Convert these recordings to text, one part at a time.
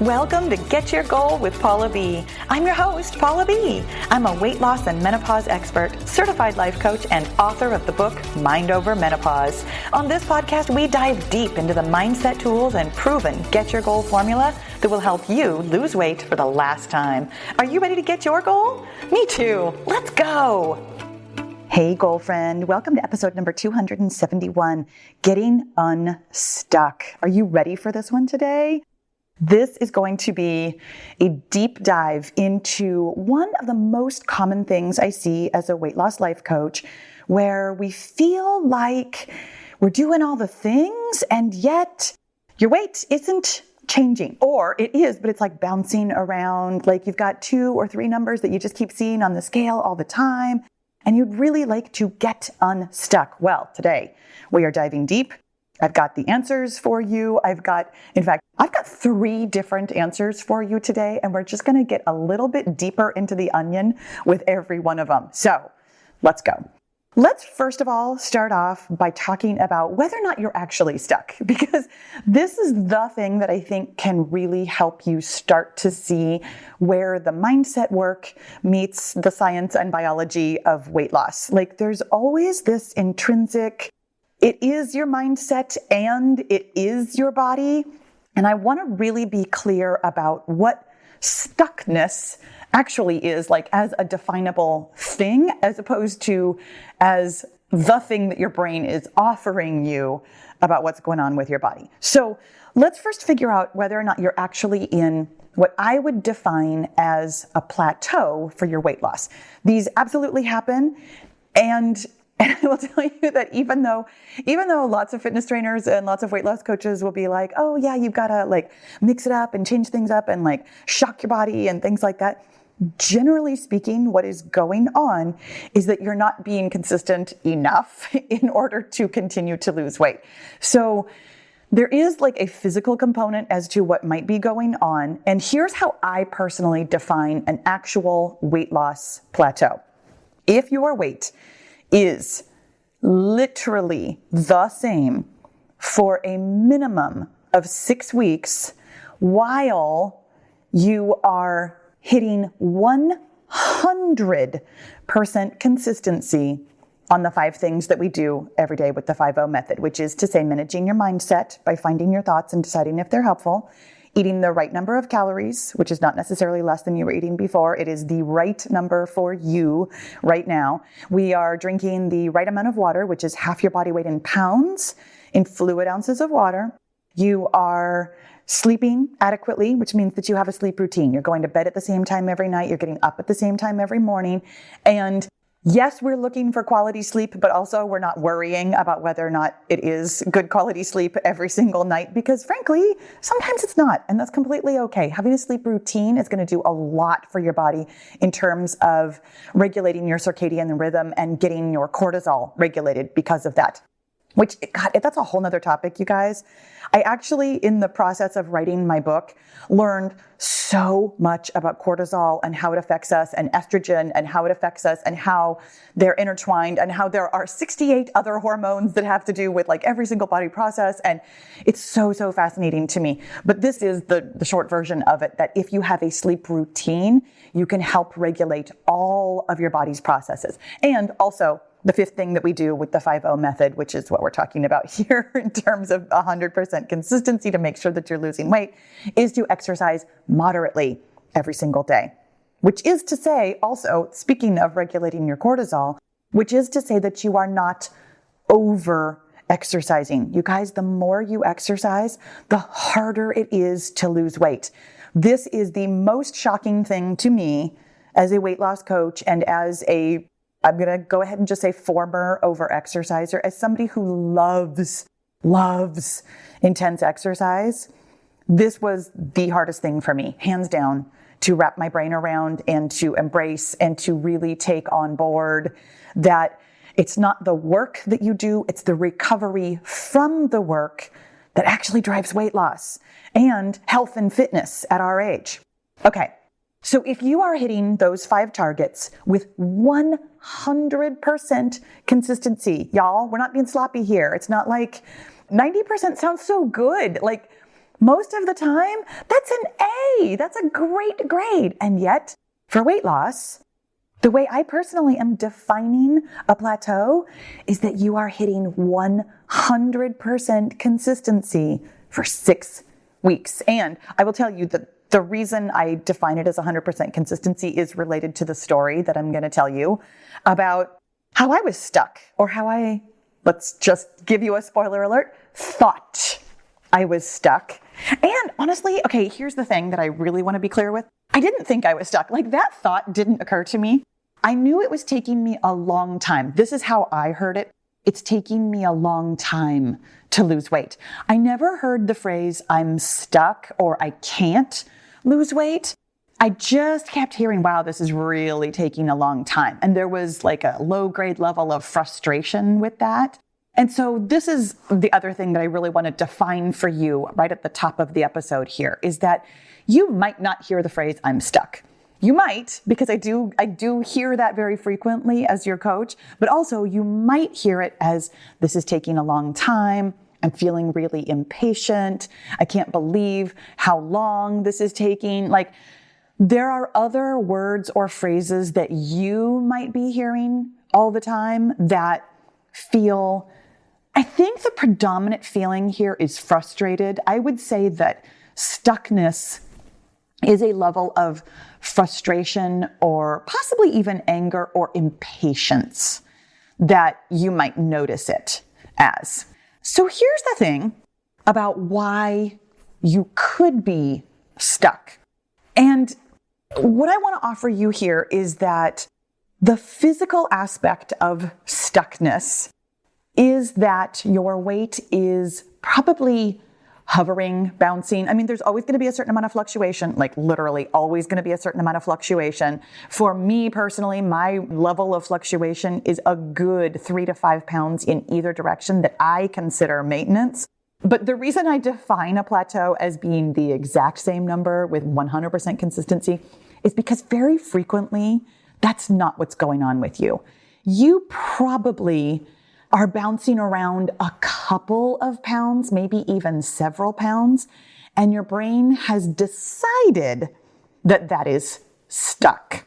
Welcome to Get Your Goal with Paula B. I'm your host, Paula B. I'm a weight loss and menopause expert, certified life coach, and author of the book, Mind Over Menopause. On this podcast, we dive deep into the mindset tools and proven Get Your Goal formula that will help you lose weight for the last time. Are you ready to get your goal? Me too. Let's go. Hey, goal friend. Welcome to episode number 271, Getting Unstuck. Are you ready for this one today? This is going to be a deep dive into one of the most common things I see as a weight loss life coach, where we feel like we're doing all the things and yet your weight isn't changing, or it is, but it's like bouncing around. Like you've got 2 or 3 numbers that you just keep seeing on the scale all the time, and you'd really like to get unstuck. Well, today we are diving deep. I've got the answers for you. I've got 3 different answers for you today, and we're just going to get a little bit deeper into the onion with every one of them. So let's go. Let's first of all start off by talking about whether or not you're actually stuck, because this is the thing that I think can really help you start to see where the mindset work meets the science and biology of weight loss. Like there's always this intrinsic, it is your mindset and it is your body. And I want to really be clear about what stuckness actually is, like as a definable thing, as opposed to as the thing that your brain is offering you about what's going on with your body. So let's first figure out whether or not you're actually in what I would define as a plateau for your weight loss. These absolutely happen. And I will tell you that even though lots of fitness trainers and lots of weight loss coaches will be like, oh yeah, you've got to like mix it up and change things up and like shock your body and things like that. Generally speaking, what is going on is that you're not being consistent enough in order to continue to lose weight. So there is like a physical component as to what might be going on. And here's how I personally define an actual weight loss plateau. If your weight is literally the same for a minimum of 6 weeks while you are hitting 100% consistency on the 5 things that we do every day with the 5-0 method, which is to say managing your mindset by finding your thoughts and deciding if they're helpful, eating the right number of calories, which is not necessarily less than you were eating before. It is the right number for you right now. We are drinking the right amount of water, which is half your body weight in pounds in fluid ounces of water. You are sleeping adequately, which means that you have a sleep routine. You're going to bed at the same time every night. You're getting up at the same time every morning. And yes, we're looking for quality sleep, but also we're not worrying about whether or not it is good quality sleep every single night, because frankly, sometimes it's not, and that's completely okay. Having a sleep routine is going to do a lot for your body in terms of regulating your circadian rhythm and getting your cortisol regulated because of that. Which, God, that's a whole nother topic, you guys. I actually, in the process of writing my book, learned so much about cortisol and how it affects us, and estrogen and how it affects us, and how they're intertwined, and how there are 68 other hormones that have to do with like every single body process. And it's so fascinating to me. But this is the short version of it, that if you have a sleep routine, you can help regulate all of your body's processes. And also, the 5th thing that we do with the 5-0 method, which is what we're talking about here in terms of 100% consistency to make sure that you're losing weight, is to exercise moderately every single day. Which is to say, also, speaking of regulating your cortisol, which is to say that you are not over exercising. You guys, the more you exercise, the harder it is to lose weight. This is the most shocking thing to me as a weight loss coach and as I'm going to go ahead and just say former over-exerciser, as somebody who loves intense exercise. This was the hardest thing for me, hands down, to wrap my brain around and to embrace and to really take on board that it's not the work that you do, it's the recovery from the work that actually drives weight loss and health and fitness at our age. Okay. So if you are hitting those 5 targets with 100% consistency, y'all, we're not being sloppy here. It's not like 90% sounds so good. Like Most of the time, that's an A. That's a great grade. And yet, for weight loss, the way I personally am defining a plateau is that you are hitting 100% consistency for 6 weeks. And I will tell you that the reason I define it as 100% consistency is related to the story that I'm going to tell you about how I was stuck, or how let's just give you a spoiler alert, thought I was stuck. And honestly, okay, here's the thing that I really want to be clear with. I didn't think I was stuck. Like, that thought didn't occur to me. I knew it was taking me a long time. This is how I heard it. It's taking me a long time to lose weight. I never heard the phrase, I'm stuck or I can't lose weight. I just kept hearing, wow, this is really taking a long time. And there was like a low grade level of frustration with that. And so this is the other thing that I really want to define for you right at the top of the episode here, is that you might not hear the phrase, I'm stuck. You might, because I do hear that very frequently as your coach, but also you might hear it as, this is taking a long time. I'm feeling really impatient. I can't believe how long this is taking. Like, there are other words or phrases that you might be hearing all the time that feel, I think the predominant feeling here is frustrated. I would say that stuckness is a level of frustration or possibly even anger or impatience that you might notice it as. So here's the thing about why you could be stuck. And what I want to offer you here is that the physical aspect of stuckness is that your weight is probably hovering, bouncing. I mean, there's always going to be a certain amount of fluctuation, like literally always going to be a certain amount of fluctuation. For me personally, my level of fluctuation is a good 3 to 5 pounds in either direction that I consider maintenance. But the reason I define a plateau as being the exact same number with 100% consistency is because very frequently that's not what's going on with you. You probably are bouncing around a couple of pounds, maybe even several pounds, and your brain has decided that that is stuck.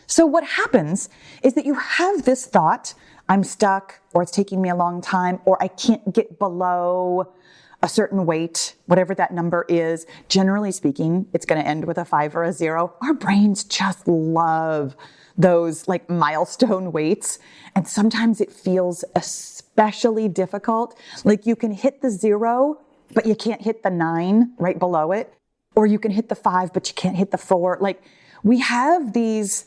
So what happens is that you have this thought, I'm stuck, or it's taking me a long time, or I can't get below a certain weight, whatever that number is. Generally speaking, it's going to end with a 5 or a 0. Our brains just love those like milestone weights. And sometimes it feels especially difficult. Like, you can hit the 0, but you can't hit the 9 right below it. Or you can hit the 5, but you can't hit the 4. Like, we have these,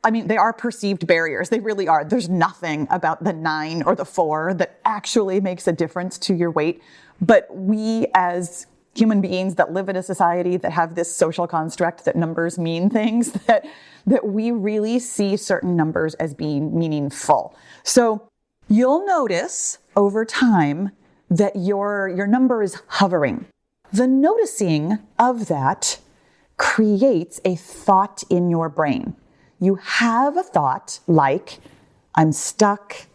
I mean, they are perceived barriers. They really are. There's nothing about the 9 or the 4 that actually makes a difference to your weight. But we, as human beings that live in a society that have this social construct that numbers mean things, that we really see certain numbers as being meaningful. So you'll notice over time that your number is hovering. The noticing of that creates a thought in your brain. You have a thought like, I'm stuck,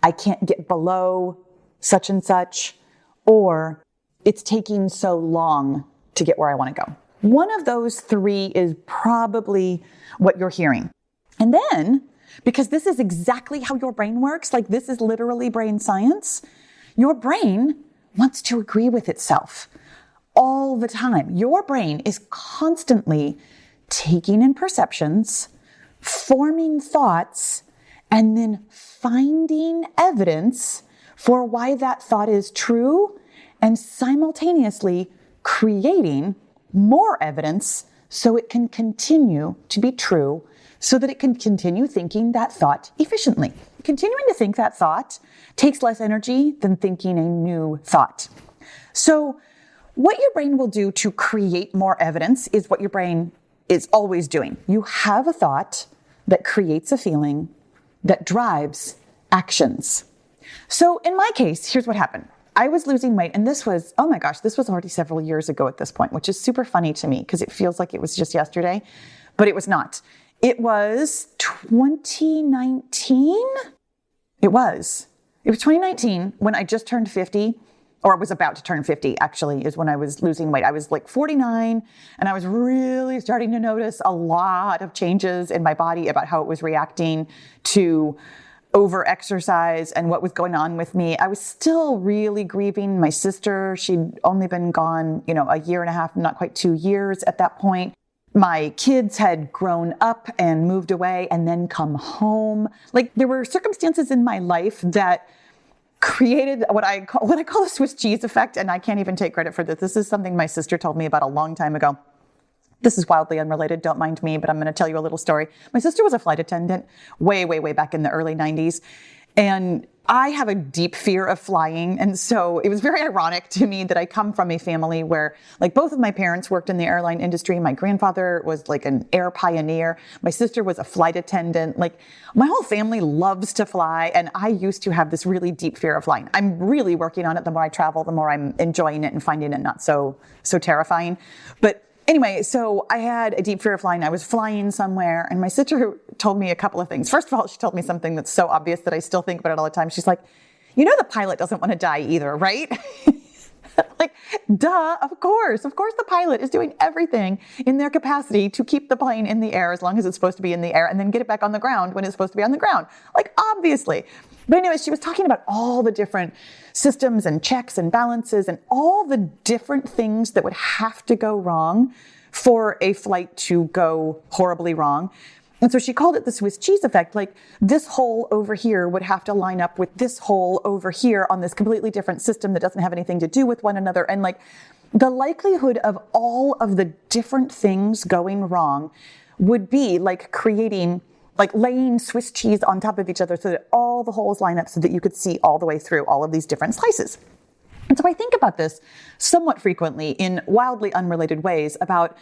I can't get below such and such, or it's taking so long to get where I want to go. One of those 3 is probably what you're hearing. And then, because this is exactly how your brain works, like this is literally brain science, your brain wants to agree with itself all the time. Your brain is constantly taking in perceptions, forming thoughts, and then finding evidence for why that thought is true, and simultaneously creating more evidence so it can continue to be true, so that it can continue thinking that thought efficiently. Continuing to think that thought takes less energy than thinking a new thought. So what your brain will do to create more evidence is what your brain is always doing. You have a thought that creates a feeling that drives actions. So in my case, here's what happened. I was losing weight, and this was already several years ago at this point, which is super funny to me because it feels like it was just yesterday, but it was not. It was 2019. It was 2019 when I just turned 50. or was about to turn 50, actually, is when I was losing weight. I was like 49, and I was really starting to notice a lot of changes in my body about how it was reacting to over-exercise and what was going on with me. I was still really grieving my sister. She'd only been gone, a year and a half, not quite 2 years at that point. My kids had grown up and moved away and then come home. Like, there were circumstances in my life that created what I call the Swiss cheese effect. And I can't even take credit for this. This is something my sister told me about a long time ago. This is wildly unrelated. Don't mind me, but I'm going to tell you a little story. My sister was a flight attendant way, way, way back in the early 90s. And I have a deep fear of flying. And so it was very ironic to me that I come from a family where, like, both of my parents worked in the airline industry. My grandfather was like an air pioneer. My sister was a flight attendant. Like, my whole family loves to fly. And I used to have this really deep fear of flying. I'm really working on it. The more I travel, the more I'm enjoying it and finding it not so terrifying. But anyway, so I had a deep fear of flying. I was flying somewhere, and my sister told me a couple of things. First of all, she told me something that's so obvious that I still think about it all the time. She's like, the pilot doesn't want to die either, right? Like, duh, of course. Of course the pilot is doing everything in their capacity to keep the plane in the air as long as it's supposed to be in the air, and then get it back on the ground when it's supposed to be on the ground. Like, obviously. But anyway, she was talking about all the different systems and checks and balances and all the different things that would have to go wrong for a flight to go horribly wrong. And so she called it the Swiss cheese effect. Like, this hole over here would have to line up with this hole over here on this completely different system that doesn't have anything to do with one another. And like, the likelihood of all of the different things going wrong would be like laying Swiss cheese on top of each other so that all the holes line up so that you could see all the way through all of these different slices. And so I think about this somewhat frequently in wildly unrelated ways about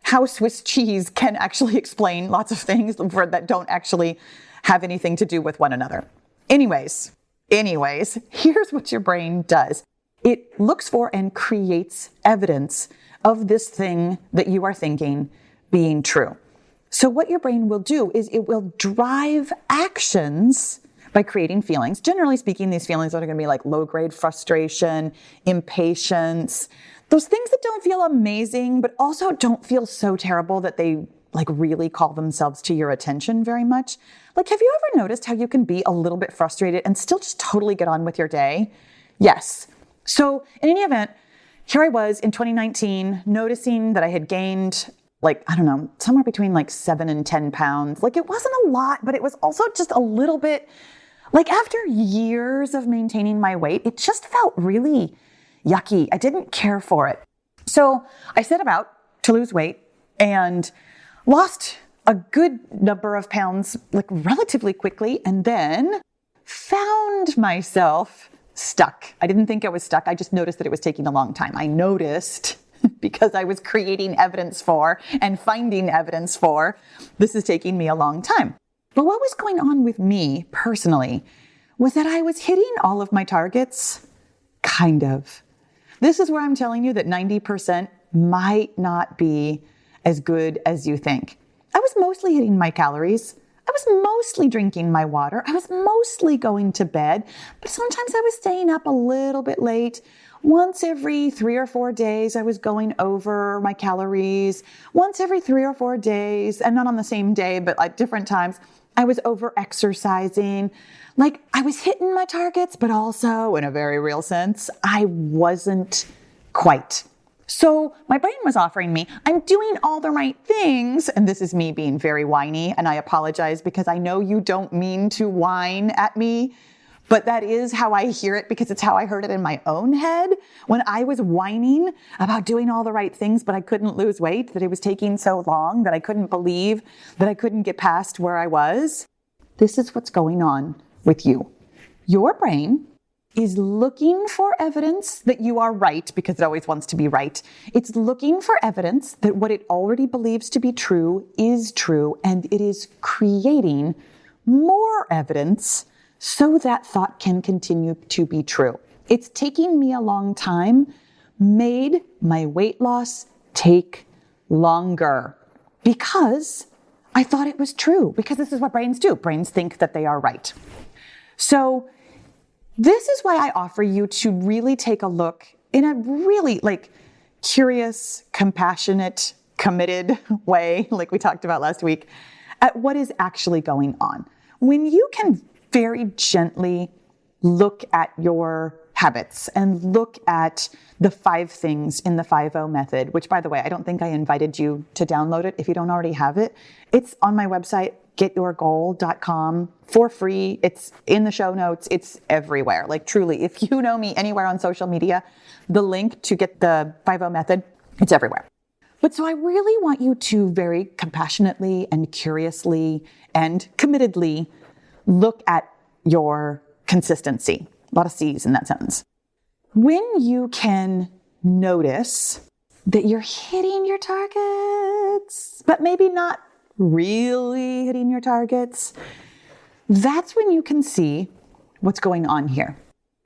how Swiss cheese can actually explain lots of things that don't actually have anything to do with one another. Anyways, here's what your brain does. It looks for and creates evidence of this thing that you are thinking being true. So what your brain will do is it will drive actions by creating feelings. Generally speaking, these feelings are going to be like low-grade frustration, impatience, those things that don't feel amazing, but also don't feel so terrible that they like really call themselves to your attention very much. Like, have you ever noticed how you can be a little bit frustrated and still just totally get on with your day? Yes. So in any event, here I was in 2019, noticing that I had gained somewhere between 7 and 10 pounds. Like, it wasn't a lot, but it was also just a little bit, like, after years of maintaining my weight, it just felt really yucky. I didn't care for it. So I set about to lose weight and lost a good number of pounds, like, relatively quickly, and then found myself stuck. I didn't think I was stuck. I just noticed that it was taking a long time. I noticed because I was creating evidence for and finding evidence for, this is taking me a long time. But what was going on with me personally was that I was hitting all of my targets, kind of. This is where I'm telling you that 90% might not be as good as you think. I was mostly hitting my calories. I was mostly drinking my water. I was mostly going to bed, but sometimes I was staying up a little bit late. Once every 3 or 4 days, I was going over my calories. Once every 3 or 4 days, and not on the same day, but at different times, I was over exercising. Like, I was hitting my targets, but also, in a very real sense, I wasn't quite. So my brain was offering me, I'm doing all the right things. And this is me being very whiny. And I apologize because I know you don't mean to whine at me, but that is how I hear it because it's how I heard it in my own head when I was whining about doing all the right things, but I couldn't lose weight, that it was taking so long, that I couldn't believe that I couldn't get past where I was. This is what's going on with you. Your brain is looking for evidence that you are right because it always wants to be right. It's looking for evidence that what it already believes to be true is true, and it is creating more evidence so that thought can continue to be true. It's taking me a long time, made my weight loss take longer because I thought it was true, because this is what brains do. Brains think that they are right. So This is why I offer you to really take a look in a really curious, compassionate, committed way, like we talked about last week, at what is actually going on. When you can very gently look at your habits and look at the 5 things in the 5-0 method, which, by the way, I don't think I invited you to download it if you don't already have it. It's on my website, getyourgoal.com, for free. It's in the show notes. It's everywhere. Truly, if you know me anywhere on social media, the link to get the 5-0 method, it's everywhere. But so I really want you to very compassionately and curiously and committedly look at your consistency. A lot of C's in that sentence. When you can notice that you're hitting your targets, but maybe not really hitting your targets, that's when you can see what's going on here.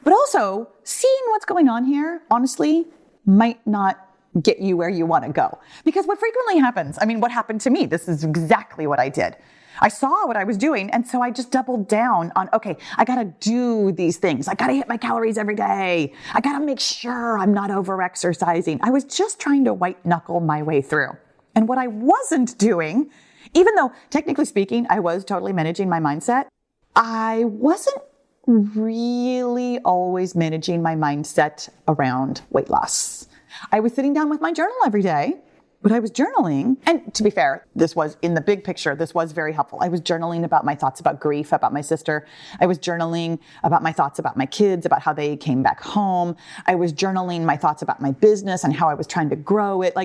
But also, seeing what's going on here, honestly, might not get you where you want to go. Because what frequently happens, what happened to me, this is exactly what I did. I saw what I was doing, and so I just doubled down on, okay, I got to do these things. I got to hit my calories every day. I got to make sure I'm not over-exercising. I was just trying to white-knuckle my way through. And what I wasn't doing, even though technically speaking, I was totally managing my mindset, I wasn't really always managing my mindset around weight loss. I was sitting down with my journal every day, but I was journaling. And to be fair, this was in the big picture, this was very helpful. I was journaling about my thoughts about grief, about my sister. I was journaling about my thoughts about my kids, about how they came back home. I was journaling my thoughts about my business and how I was trying to grow it.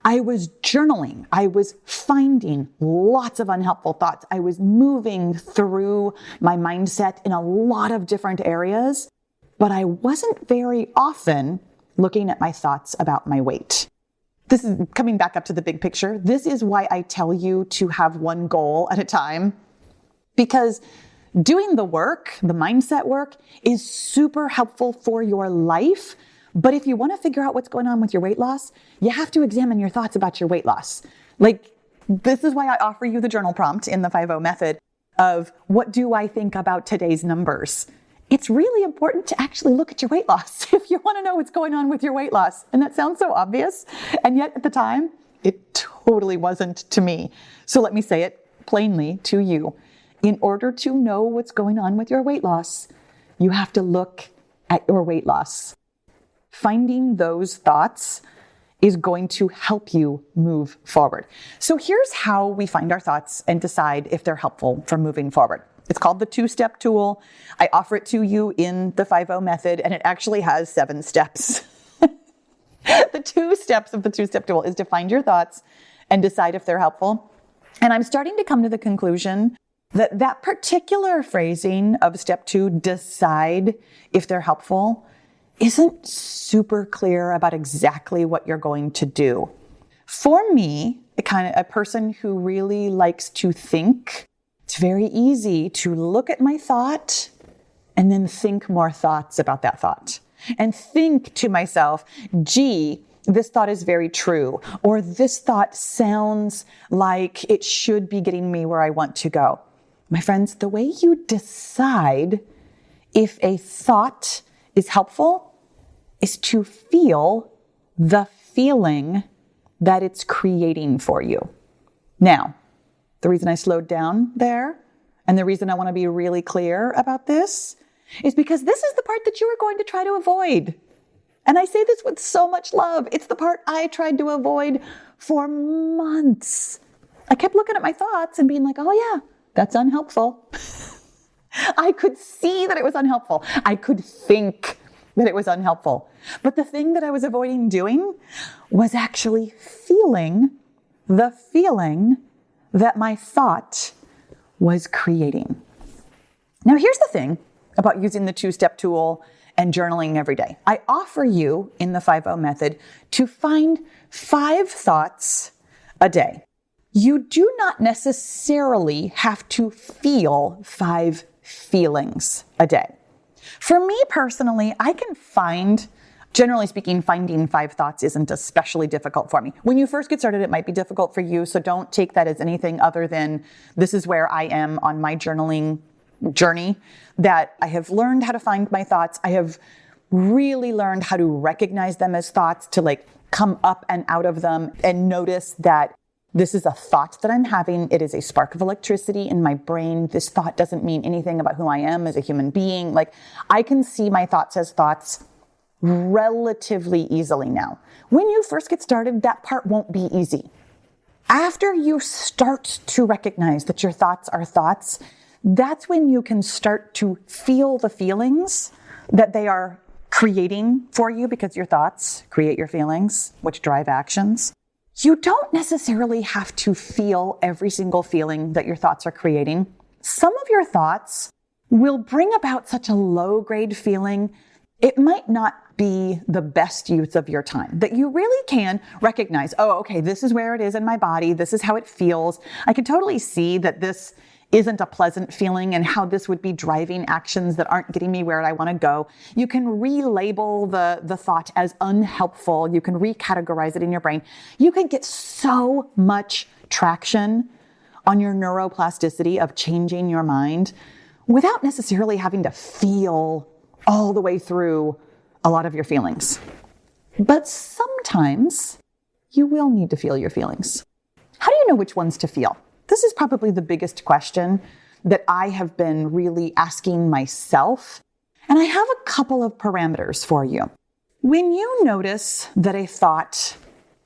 I was journaling. I was finding lots of unhelpful thoughts. I was moving through my mindset in a lot of different areas, but I wasn't very often looking at my thoughts about my weight. This is coming back up to the big picture. This is why I tell you to have one goal at a time, because doing the work, the mindset work, is super helpful for your life. But if you want to figure out what's going on with your weight loss, you have to examine your thoughts about your weight loss. This is why I offer you the journal prompt in the 5-0 method of, what do I think about today's numbers? It's really important to actually look at your weight loss if you want to know what's going on with your weight loss. And that sounds so obvious. And yet at the time, it totally wasn't to me. So let me say it plainly to you. In order to know what's going on with your weight loss, you have to look at your weight loss. Finding those thoughts is going to help you move forward. So here's how we find our thoughts and decide if they're helpful for moving forward. It's called the 2-step tool. I offer it to you in the 5-0 method, and it actually has 7 steps. The 2 steps of the 2-step tool is to find your thoughts and decide if they're helpful. And I'm starting to come to the conclusion that that particular phrasing of step 2, decide if they're helpful, isn't super clear about exactly what you're going to do. For me, a person who really likes to think, it's very easy to look at my thought and then think more thoughts about that thought and think to myself, gee, this thought is very true, or this thought sounds like it should be getting me where I want to go. My friends, the way you decide if a thought is helpful is to feel the feeling that it's creating for you. Now, the reason I slowed down there, and the reason I want to be really clear about this, is because this is the part that you are going to try to avoid. And I say this with so much love. It's the part I tried to avoid for months. I kept looking at my thoughts and being like, oh yeah, that's unhelpful. I could see that it was unhelpful. I could think that it was unhelpful. But the thing that I was avoiding doing was actually feeling the feeling that my thought was creating. Now, here's the thing about using the 2-step tool and journaling every day. I offer you in the 5-0 method to find 5 thoughts a day. You do not necessarily have to feel 5 feelings a day. For me personally, I can find, generally speaking, finding 5 thoughts isn't especially difficult for me. When you first get started, it might be difficult for you, so don't take that as anything other than this is where I am on my journaling journey that I have learned how to find my thoughts. I have really learned how to recognize them as thoughts, to like come up and out of them and notice that this is a thought that I'm having. It is a spark of electricity in my brain. This thought doesn't mean anything about who I am as a human being. Like, I can see my thoughts as thoughts relatively easily now. When you first get started, that part won't be easy. After you start to recognize that your thoughts are thoughts, that's when you can start to feel the feelings that they are creating for you, because your thoughts create your feelings, which drive actions. You don't necessarily have to feel every single feeling that your thoughts are creating. Some of your thoughts will bring about such a low-grade feeling, it might not be the best use of your time, that you really can recognize, oh, okay, this is where it is in my body. This is how it feels. I can totally see that this isn't a pleasant feeling and how this would be driving actions that aren't getting me where I want to go. You can relabel the thought as unhelpful. You can recategorize it in your brain. You can get so much traction on your neuroplasticity of changing your mind without necessarily having to feel all the way through a lot of your feelings. But sometimes you will need to feel your feelings. How do you know which ones to feel? This is probably the biggest question that I have been really asking myself. And I have a couple of parameters for you. When you notice that a thought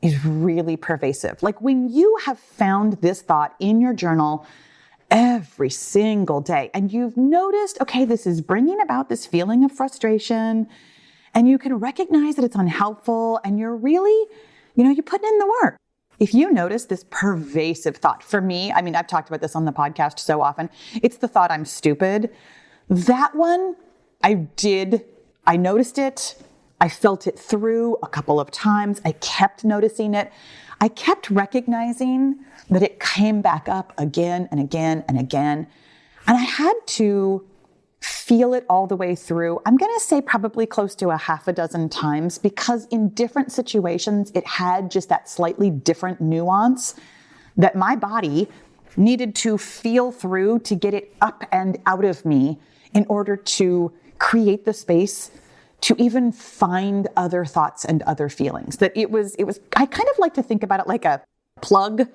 is really pervasive, like when you have found this thought in your journal every single day, and you've noticed, okay, this is bringing about this feeling of frustration, and you can recognize that it's unhelpful, and you're really, you're putting in the work. If you notice this pervasive thought, for me, I've talked about this on the podcast so often, it's the thought I'm stupid. That one, I noticed it. I felt it through a couple of times. I kept noticing it. I kept recognizing that it came back up again and again and again. And I had to feel it all the way through. I'm going to say probably close to a half a dozen times, because in different situations, it had just that slightly different nuance that my body needed to feel through to get it up and out of me in order to create the space to even find other thoughts and other feelings. That it was, I kind of like to think about it like a plug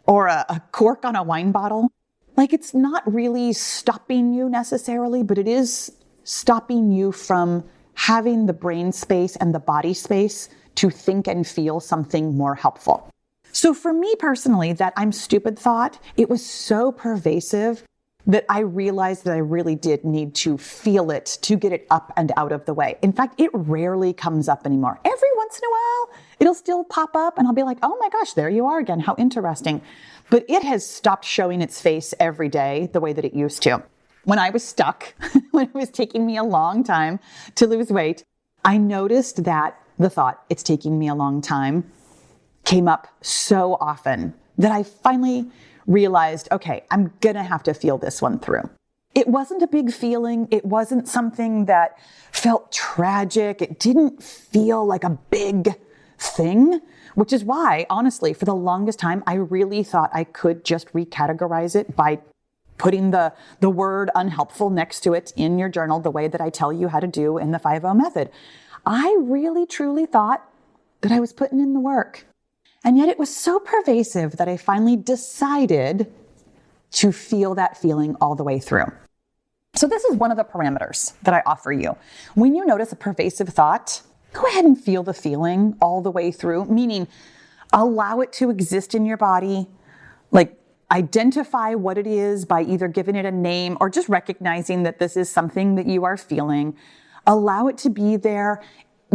or a cork on a wine bottle. Like, it's not really stopping you necessarily, but it is stopping you from having the brain space and the body space to think and feel something more helpful. So for me personally, that I'm stupid thought, it was so pervasive that I realized that I really did need to feel it to get it up and out of the way. In fact, it rarely comes up anymore. Every once in a while, it'll still pop up and I'll be like, oh my gosh, there you are again. How interesting. But it has stopped showing its face every day the way that it used to. When I was stuck, when it was taking me a long time to lose weight, I noticed that the thought, it's taking me a long time, came up so often that I finally realized, okay, I'm gonna have to feel this one through. It wasn't a big feeling. It wasn't something that felt tragic. It didn't feel like a big thing, which is why, honestly, for the longest time, I really thought I could just recategorize it by putting the word unhelpful next to it in your journal, the way that I tell you how to do in the 5-0 method. I really, truly thought that I was putting in the work. And yet it was so pervasive that I finally decided to feel that feeling all the way through. So this is one of the parameters that I offer you. When you notice a pervasive thought, go ahead and feel the feeling all the way through, meaning allow it to exist in your body, like identify what it is by either giving it a name or just recognizing that this is something that you are feeling. Allow it to be there.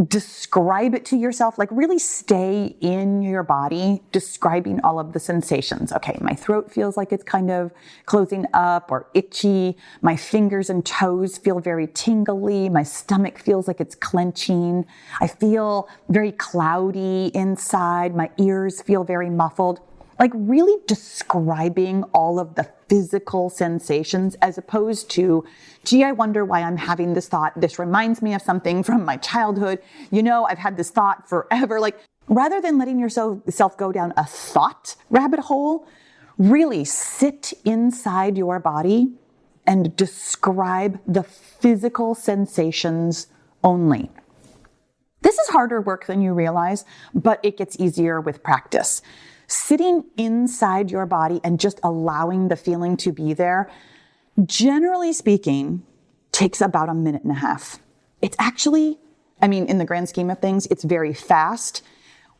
Describe it to yourself, like really stay in your body, describing all of the sensations. Okay, my throat feels like it's kind of closing up or itchy. My fingers and toes feel very tingly. My stomach feels like it's clenching. I feel very cloudy inside. My ears feel very muffled. Like really describing all of the physical sensations as opposed to, gee, I wonder why I'm having this thought. This reminds me of something from my childhood. I've had this thought forever. Like rather than letting yourself go down a thought rabbit hole, really sit inside your body and describe the physical sensations only. This is harder work than you realize, but it gets easier with practice. Sitting inside your body and just allowing the feeling to be there, generally speaking, takes about a minute and a half. It's actually, in the grand scheme of things, it's very fast.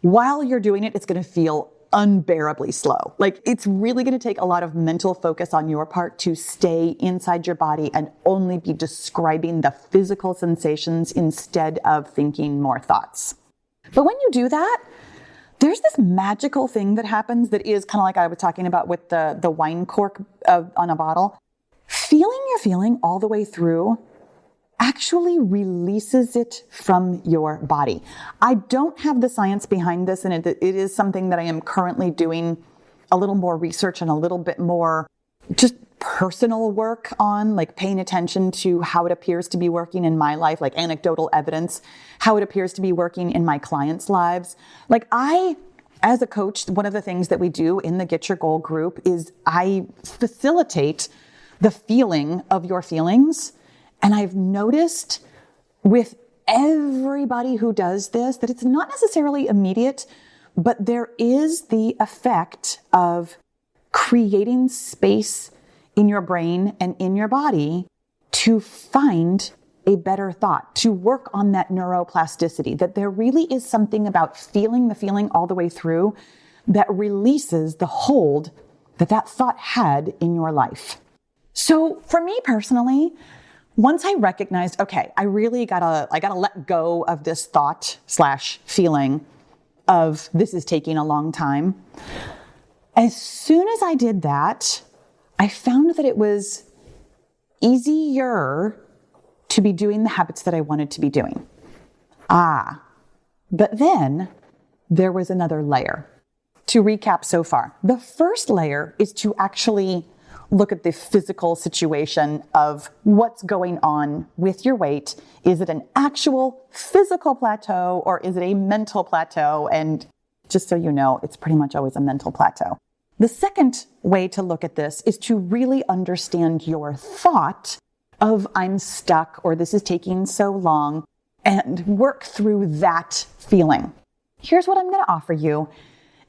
While you're doing it, it's going to feel unbearably slow. Like, it's really going to take a lot of mental focus on your part to stay inside your body and only be describing the physical sensations instead of thinking more thoughts. But when you do that, there's this magical thing that happens that is kind of like I was talking about with the wine cork on a bottle. Feeling your feeling all the way through actually releases it from your body. I don't have the science behind this, and it is something that I am currently doing a little more research and a little bit more just personal work on, like paying attention to how it appears to be working in my life, like anecdotal evidence, how it appears to be working in my clients' lives. As a coach, one of the things that we do in the Get Your Goal group is I facilitate the feeling of your feelings. And I've noticed with everybody who does this that it's not necessarily immediate, but there is the effect of creating space in your brain and in your body to find a better thought, to work on that neuroplasticity, that there really is something about feeling the feeling all the way through that releases the hold that thought had in your life. So for me personally, once I recognized, okay, I gotta let go of this thought / feeling of this is taking a long time. As soon as I did that, I found that it was easier to be doing the habits that I wanted to be doing. But then there was another layer. To recap so far, the first layer is to actually look at the physical situation of what's going on with your weight. Is it an actual physical plateau or is it a mental plateau? And just so you know, it's pretty much always a mental plateau. The second way to look at this is to really understand your thought of I'm stuck or this is taking so long and work through that feeling. Here's what I'm going to offer you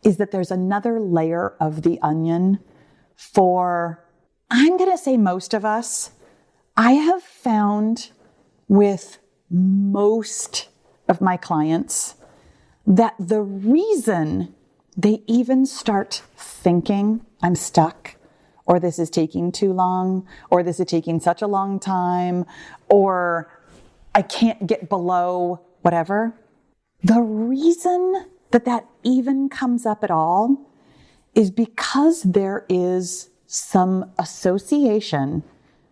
is that there's another layer of the onion for, I'm going to say most of us. I have found with most of my clients that the reason they even start thinking I'm stuck, or this is taking too long, or this is taking such a long time, or I can't get below whatever. The reason that even comes up at all is because there is some association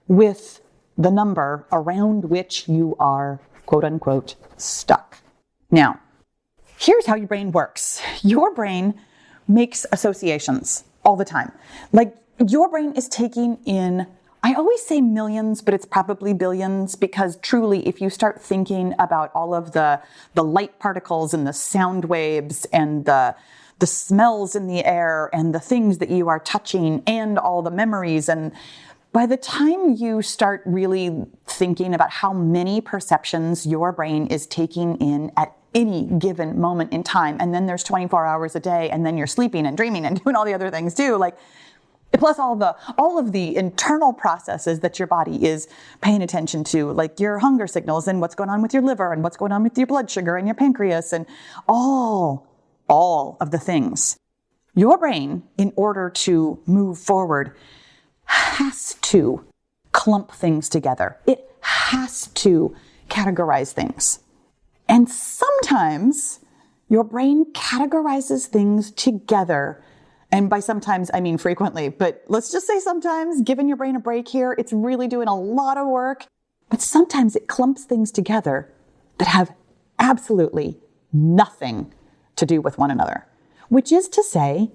with the number around which you are, quote unquote, stuck. Now, here's how your brain works. Your brain makes associations all the time. Like, your brain is taking in, I always say millions, but it's probably billions, because truly, if you start thinking about all of the light particles and the sound waves and the smells in the air and the things that you are touching and all the memories, and by the time you start really thinking about how many perceptions your brain is taking in at any given moment in time, and then there's 24 hours a day, and then you're sleeping and dreaming and doing all the other things too, like, plus all of the internal processes that your body is paying attention to, like your hunger signals and what's going on with your liver and what's going on with your blood sugar and your pancreas and all of the things. Your brain, in order to move forward, has to clump things together. It has to categorize things. And sometimes your brain categorizes things together. And by sometimes, I mean frequently, but let's just say sometimes, giving your brain a break here, it's really doing a lot of work. But sometimes it clumps things together that have absolutely nothing to do with one another, which is to say,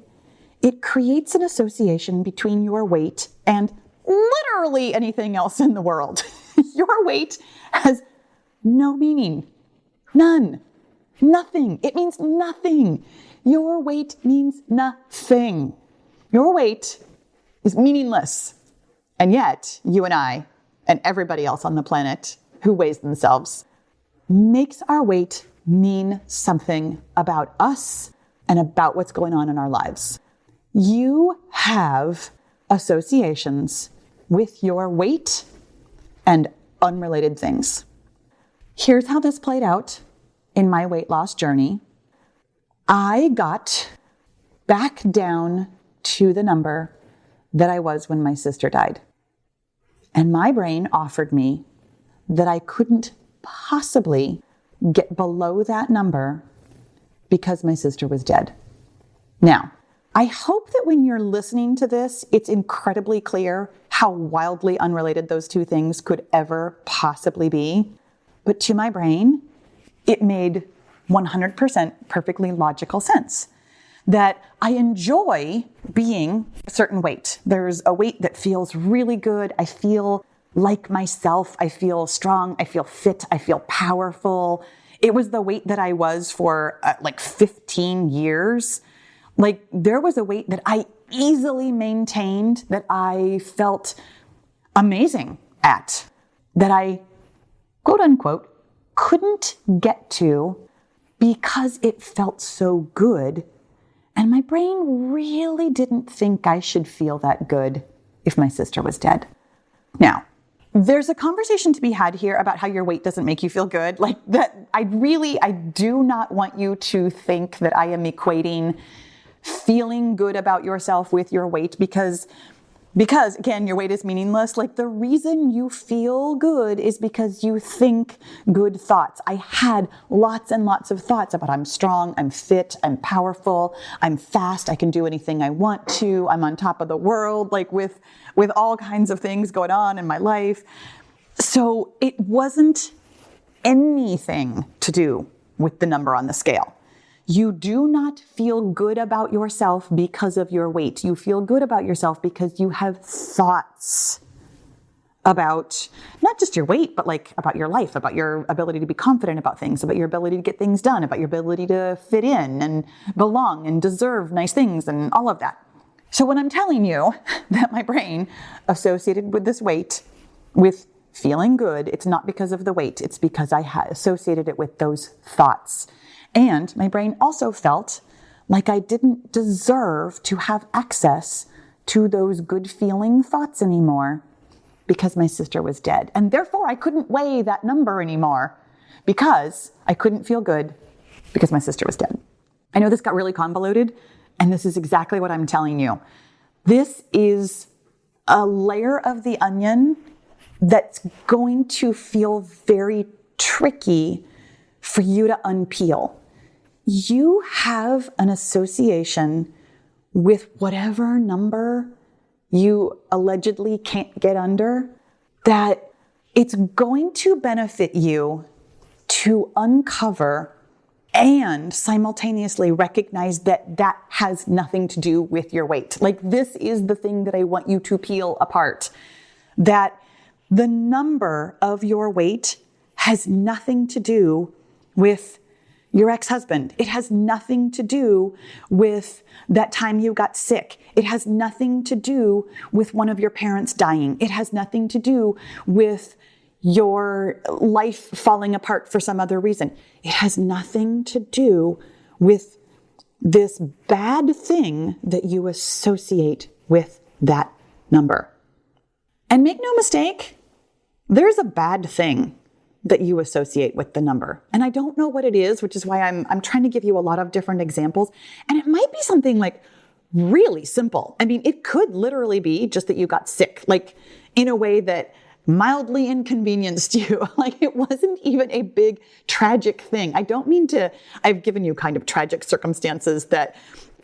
it creates an association between your weight and literally anything else in the world. Your weight has no meaning. None. Nothing. It means nothing. Your weight means nothing. Your weight is meaningless. And yet, you and I, and everybody else on the planet who weighs themselves, makes our weight mean something about us and about what's going on in our lives. You have associations with your weight and unrelated things. Here's how this played out in my weight loss journey. I got back down to the number that I was when my sister died. And my brain offered me that I couldn't possibly get below that number because my sister was dead. Now, I hope that when you're listening to this, it's incredibly clear how wildly unrelated those two things could ever possibly be. But to my brain, it made 100% perfectly logical sense that I enjoy being a certain weight. There's a weight that feels really good. I feel like myself. I feel strong. I feel fit. I feel powerful. It was the weight that I was for 15 years. Like, there was a weight that I easily maintained, that I felt amazing at, that I, quote unquote, couldn't get to because it felt so good. And my brain really didn't think I should feel that good if my sister was dead. Now, there's a conversation to be had here about how your weight doesn't make you feel good. Like that, I do not want you to think that I am equating feeling good about yourself with your weight because again, your weight is meaningless. Like, the reason you feel good is because you think good thoughts. I had lots and lots of thoughts about I'm strong, I'm fit, I'm powerful, I'm fast, I can do anything I want to, I'm on top of the world, like with all kinds of things going on in my life. So it wasn't anything to do with the number on the scale. You do not feel good about yourself because of your weight. You feel good about yourself because you have thoughts about not just your weight, but like about your life, about your ability to be confident about things, about your ability to get things done, about your ability to fit in and belong and deserve nice things and all of that. So when I'm telling you that my brain associated with this weight with feeling good, it's not because of the weight. It's because I had associated it with those thoughts. And my brain also felt like I didn't deserve to have access to those good feeling thoughts anymore because my sister was dead. And therefore I couldn't weigh that number anymore because I couldn't feel good because my sister was dead. I know this got really convoluted, and this is exactly what I'm telling you. This is a layer of the onion that's going to feel very tricky for you to unpeel. You have an association with whatever number you allegedly can't get under, that it's going to benefit you to uncover and simultaneously recognize that that has nothing to do with your weight. Like, this is the thing that I want you to peel apart, that the number of your weight has nothing to do with your ex-husband. It has nothing to do with that time you got sick. It has nothing to do with one of your parents dying. It has nothing to do with your life falling apart for some other reason. It has nothing to do with this bad thing that you associate with that number. And make no mistake, there's a bad thing that you associate with the number. And I don't know what it is, which is why I'm trying to give you a lot of different examples. And it might be something like really simple. I mean, it could literally be just that you got sick, like in a way that mildly inconvenienced you. Like, it wasn't even a big tragic thing. I don't mean to, I've given you kind of tragic circumstances that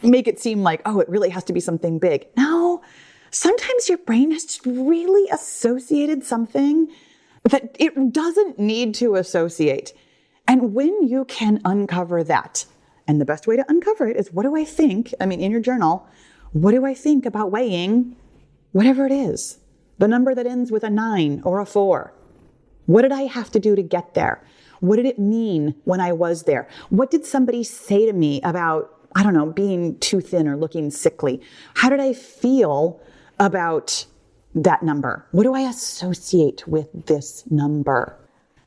make it seem like, oh, it really has to be something big. No, sometimes your brain has just really associated something that it doesn't need to associate. And when you can uncover that, and the best way to uncover it is, what do I think? I mean, in your journal, what do I think about weighing whatever it is? The number that ends with a 9 or a 4. What did I have to do to get there? What did it mean when I was there? What did somebody say to me about, I don't know, being too thin or looking sickly? How did I feel about that number? What do I associate with this number?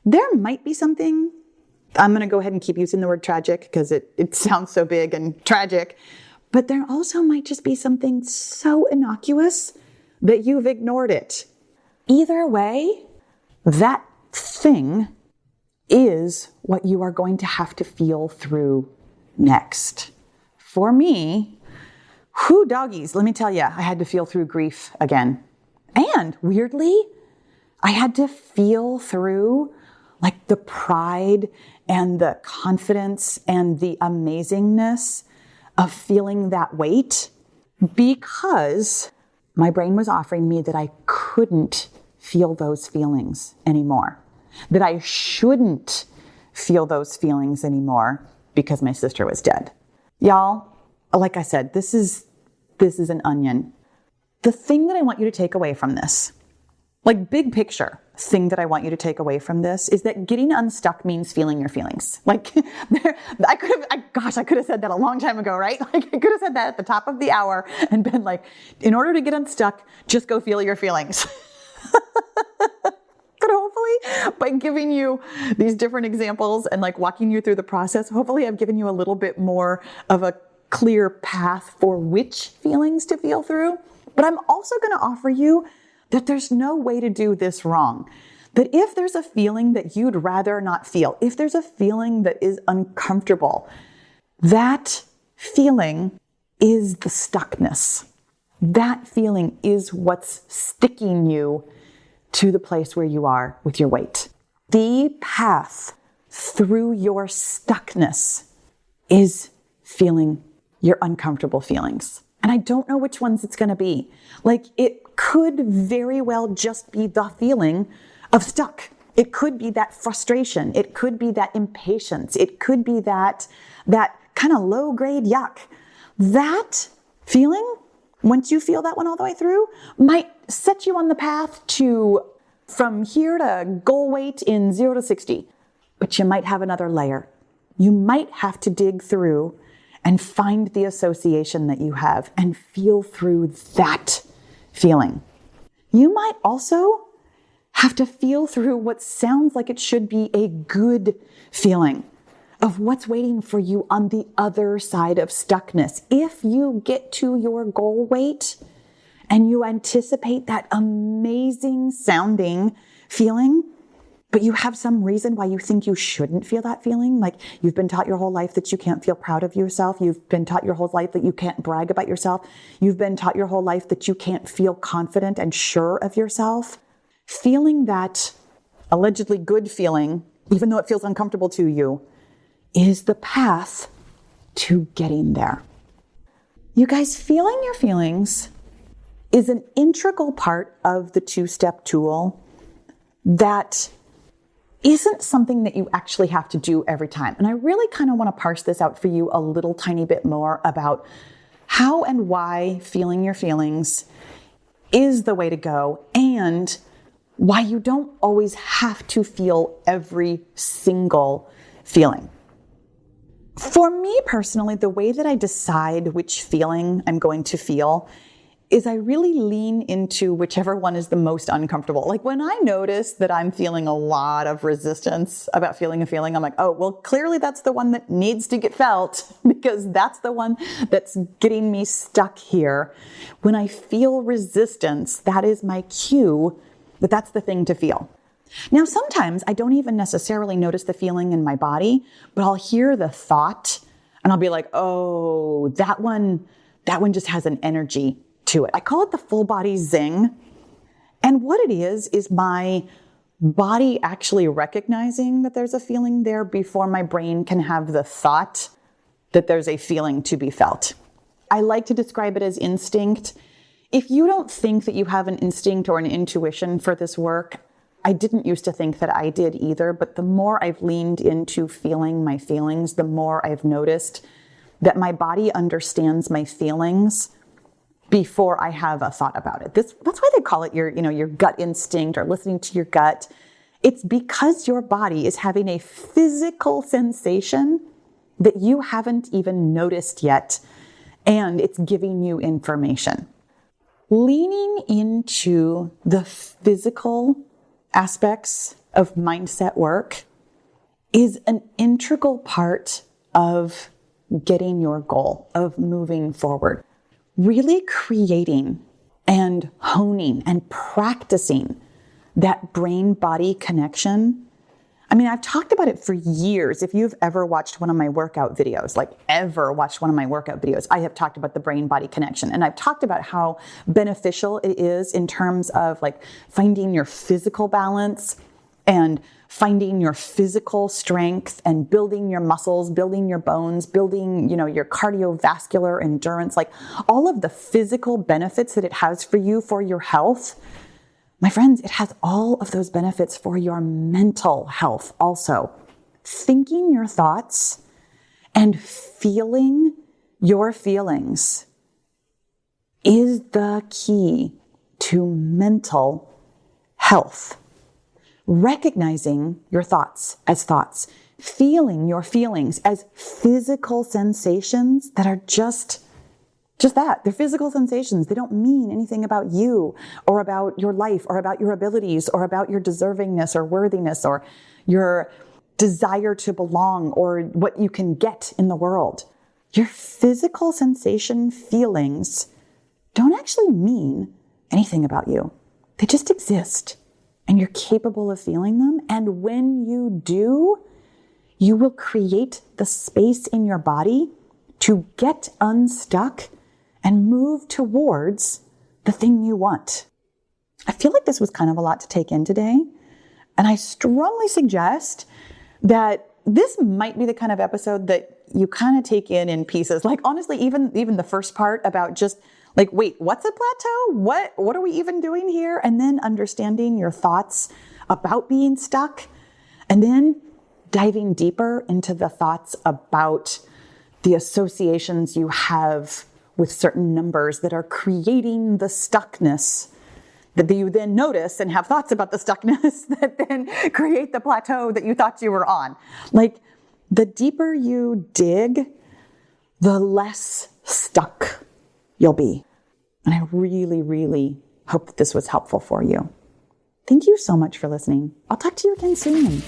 There might be something, I'm going to go ahead and keep using the word tragic because it sounds so big and tragic, but there also might just be something so innocuous that you've ignored it. Either way, that thing is what you are going to have to feel through next. For me, doggies, let me tell you, I had to feel through grief again. And weirdly, I had to feel through like the pride and the confidence and the amazingness of feeling that weight, because my brain was offering me that I couldn't feel those feelings anymore, that I shouldn't feel those feelings anymore because my sister was dead. Y'all, like I said, this is an onion. The thing that I want you to take away from this, like big picture thing that I want you to take away from this, is that getting unstuck means feeling your feelings. Like I could have said that a long time ago, right? Like I could have said that at the top of the hour and been like, in order to get unstuck, just go feel your feelings. But hopefully by giving you these different examples and like walking you through the process, hopefully I've given you a little bit more of a clear path for which feelings to feel through. But I'm also going to offer you that there's no way to do this wrong. That if there's a feeling that you'd rather not feel, if there's a feeling that is uncomfortable, that feeling is the stuckness. That feeling is what's sticking you to the place where you are with your weight. The path through your stuckness is feeling your uncomfortable feelings. And I don't know which ones it's going to be. Like it could very well just be the feeling of stuck. It could be that frustration. It could be that impatience. It could be that kind of low grade yuck. That feeling, once you feel that one all the way through, might set you on the path to from here to goal weight in 0 to 60. But you might have another layer. You might have to dig through and find the association that you have and feel through that feeling. You might also have to feel through what sounds like it should be a good feeling of what's waiting for you on the other side of stuckness. If you get to your goal weight and you anticipate that amazing sounding feeling, but you have some reason why you think you shouldn't feel that feeling. Like you've been taught your whole life that you can't feel proud of yourself. You've been taught your whole life that you can't brag about yourself. You've been taught your whole life that you can't feel confident and sure of yourself. Feeling that allegedly good feeling, even though it feels uncomfortable to you, is the path to getting there. You guys, feeling your feelings is an integral part of the two-step tool that isn't something that you actually have to do every time. And I really kind of want to parse this out for you a little tiny bit more about how and why feeling your feelings is the way to go, and why you don't always have to feel every single feeling. For me personally, the way that I decide which feeling I'm going to feel is I really lean into whichever one is the most uncomfortable. Like when I notice that I'm feeling a lot of resistance about feeling a feeling, I'm like, oh, well, clearly that's the one that needs to get felt because that's the one that's getting me stuck here. When I feel resistance, that is my cue that that's the thing to feel. Now, sometimes I don't even necessarily notice the feeling in my body, but I'll hear the thought and I'll be like, oh, that one just has an energy to it. I call it the full body zing. And what it is my body actually recognizing that there's a feeling there before my brain can have the thought that there's a feeling to be felt. I like to describe it as instinct. If you don't think that you have an instinct or an intuition for this work, I didn't used to think that I did either, but the more I've leaned into feeling my feelings, the more I've noticed that my body understands my feelings before I have a thought about it. That's why they call it your gut instinct or listening to your gut. It's because your body is having a physical sensation that you haven't even noticed yet, and it's giving you information. leaning into the physical aspects of mindset work is an integral part of getting your goal, of moving forward. Really creating and honing and practicing that brain-body connection. I mean, I've talked about it for years. If you've ever watched one of my workout videos, I have talked about the brain-body connection. And I've talked about how beneficial it is in terms of like finding your physical balance and finding your physical strength and building your muscles, building your bones, building, your cardiovascular endurance, like all of the physical benefits that it has for you, for your health. My friends, it has all of those benefits for your mental health also. Thinking your thoughts and feeling your feelings is the key to mental health. Recognizing your thoughts as thoughts, feeling your feelings as physical sensations that are just that. They're physical sensations. They don't mean anything about you or about your life or about your abilities or about your deservingness or worthiness or your desire to belong or what you can get in the world. Your physical sensation feelings don't actually mean anything about you. They just exist. And you're capable of feeling them. And when you do, you will create the space in your body to get unstuck and move towards the thing you want. I feel like this was kind of a lot to take in today. And I strongly suggest that this might be the kind of episode that you kind of take in pieces. Like, honestly, even the first part about just like, wait, what's a plateau? What are we even doing here? And then understanding your thoughts about being stuck. And then diving deeper into the thoughts about the associations you have with certain numbers that are creating the stuckness that you then notice and have thoughts about the stuckness that then create the plateau that you thought you were on. Like, the deeper you dig, the less stuck you'll be. And I really, really hope that this was helpful for you. Thank you so much for listening. I'll talk to you again soon.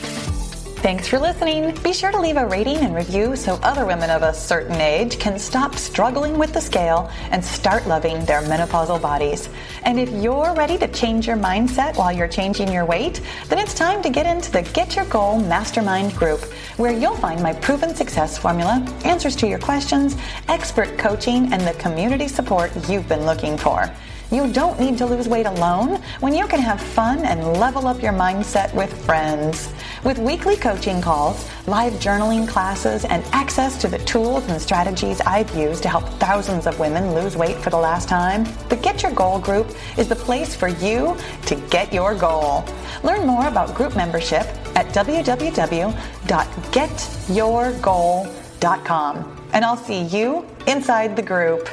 Thanks for listening. Be sure to leave a rating and review so other women of a certain age can stop struggling with the scale and start loving their menopausal bodies. And if you're ready to change your mindset while you're changing your weight, then it's time to get into the Get Your Goal Mastermind group, where you'll find my proven success formula, answers to your questions, expert coaching, and the community support you've been looking for. You don't need to lose weight alone when you can have fun and level up your mindset with friends. With weekly coaching calls, live journaling classes, and access to the tools and strategies I've used to help thousands of women lose weight for the last time, the Get Your Goal group is the place for you to get your goal. Learn more about group membership at www.getyourgoal.com. And I'll see you inside the group.